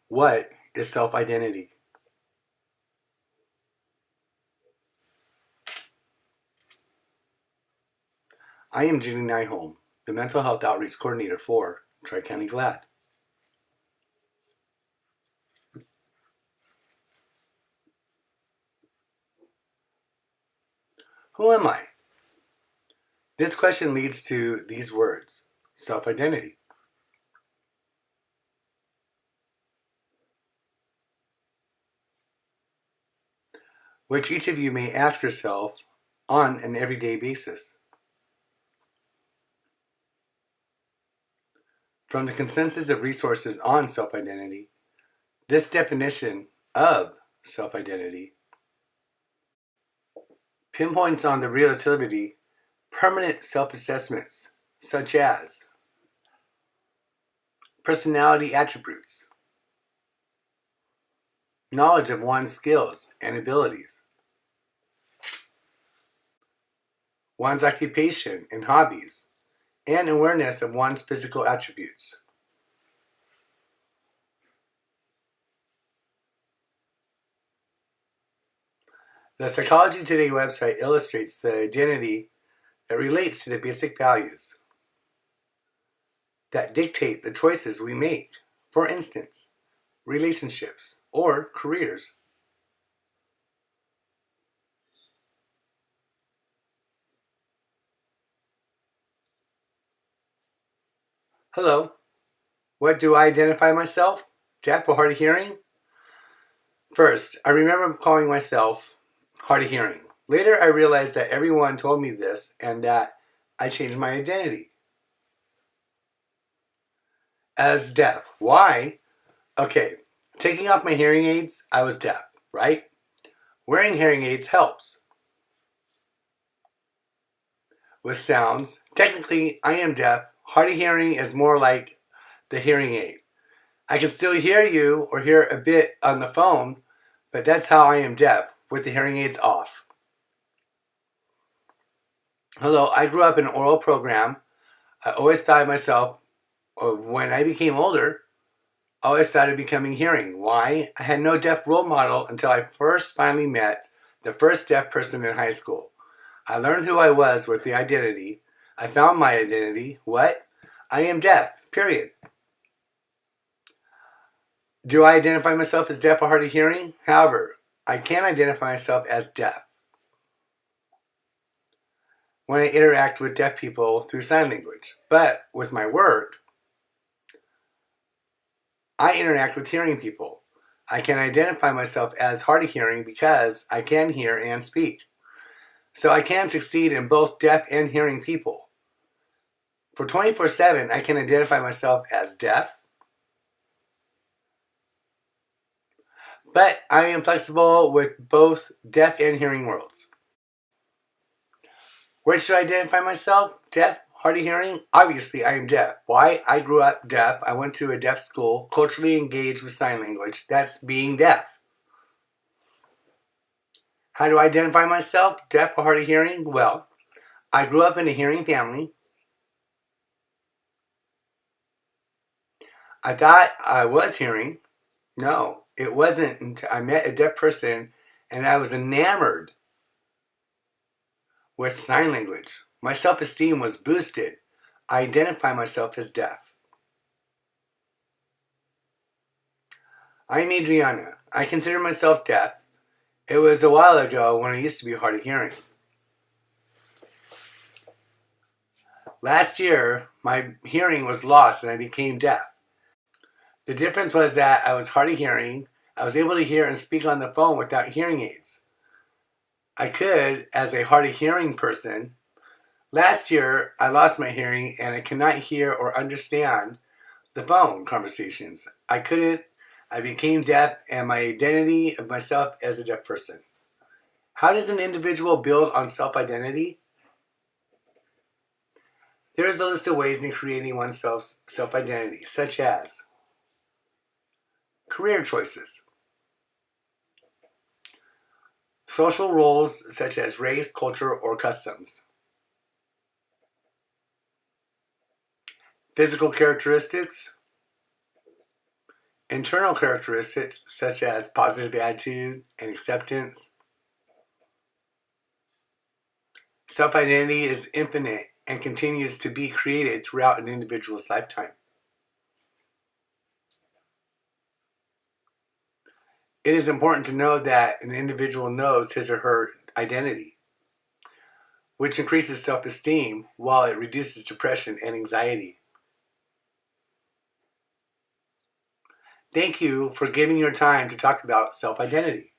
What is self-identity? I am Judy Nyholm, the Mental Health Outreach Coordinator for Tri-County GLAD. Who am I? This question leads to these words, self-identity. Which each of you may ask yourself on an everyday basis. From the consensus of resources on self-identity, this definition of self-identity pinpoints on the relativity permanent self-assessments such as personality attributes, knowledge of one's skills and abilities, one's occupation and hobbies, and awareness of one's physical attributes. The Psychology Today website illustrates the identity that relates to the basic values that dictate the choices we make. For instance, relationships or careers. Hello, what do I identify myself? Deaf or hard of hearing? First, I remember calling myself hard of hearing. Later, I realized that everyone told me this and that I changed my identity as deaf. Why? Okay, taking off my hearing aids, I was deaf, right? Wearing hearing aids helps with sounds. Technically, I am deaf. Hard of hearing is more like the hearing aid. I can still hear you or hear a bit on the phone, but that's how I am deaf, with the hearing aids off. Hello, I grew up in an oral program. I always thought of myself, when I became older, I always thought of becoming hearing. Why? I had no deaf role model until I first finally met the first deaf person in high school. I learned who I was with the identity. I found my identity. What? I am deaf, period. Do I identify myself as deaf or hard of hearing? However, I can identify myself as deaf when I interact with deaf people through sign language. But with my work, I interact with hearing people. I can identify myself as hard of hearing because I can hear and speak. So I can succeed in both deaf and hearing people. For 24/7, I can identify myself as deaf, but I am flexible with both deaf and hearing worlds. Where should I identify myself? Deaf, hard of hearing? Obviously, I am deaf. Why? I grew up deaf. I went to a deaf school, culturally engaged with sign language. That's being deaf. How do I identify myself? Deaf or hard of hearing? Well, I grew up in a hearing family. I thought I was hearing. No, it wasn't until I met a deaf person and I was enamored with sign language. My self-esteem was boosted. I identify myself as deaf. I'm Adriana. I consider myself deaf. It was a while ago when I used to be hard of hearing. Last year, my hearing was lost and I became deaf. The difference was that I was hard of hearing. I was able to hear and speak on the phone without hearing aids. I could, as a hard of hearing person. Last year, I lost my hearing and I cannot hear or understand the phone conversations. I couldn't. I became deaf and my identity of myself as a deaf person. How does an individual build on self-identity? There is a list of ways in creating one's self-identity, such as career choices, social roles such as race, culture, or customs, physical characteristics, Internal characteristics such as positive attitude and acceptance. Self-identity is infinite and continues to be created throughout an individual's lifetime. It is important to know that an individual knows his or her identity, which increases self-esteem while it reduces depression and anxiety. Thank you for giving your time to talk about self-identity.